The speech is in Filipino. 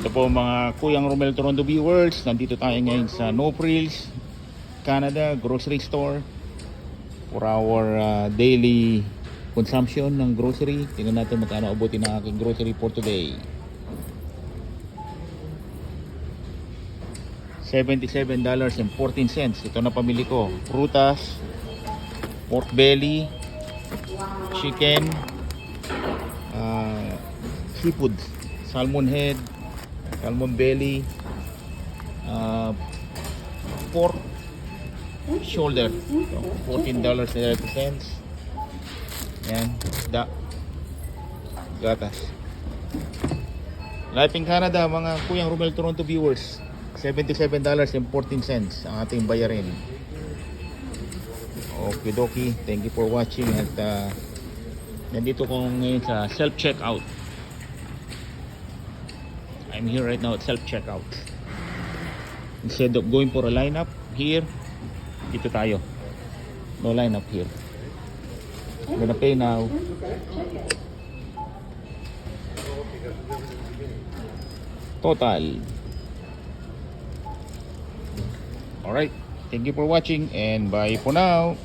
Ito po mga Kuyang Romel Toronto viewers, nandito tayo ngayon sa No Frills Canada grocery store for our daily consumption ng grocery. Tingnan natin magkano abutin ng aking grocery for today. $77.14. Ito na pamili ko. Prutas, pork belly, chicken, seafood, salmon head, salmon belly, pork shoulder, $14.11. Yan, gatas. Life in Canada, mga Kuyang Romel Toronto viewers, $77.14 ang ating bayarin. Okay dokie, thank you for watching. At nandito ko ngayon sa self-checkout. I'm here right now at self-checkout. Instead of going for a lineup here, dito tayo. No lineup here. I'm gonna pay now. Total. Alright, thank you for watching and bye for now.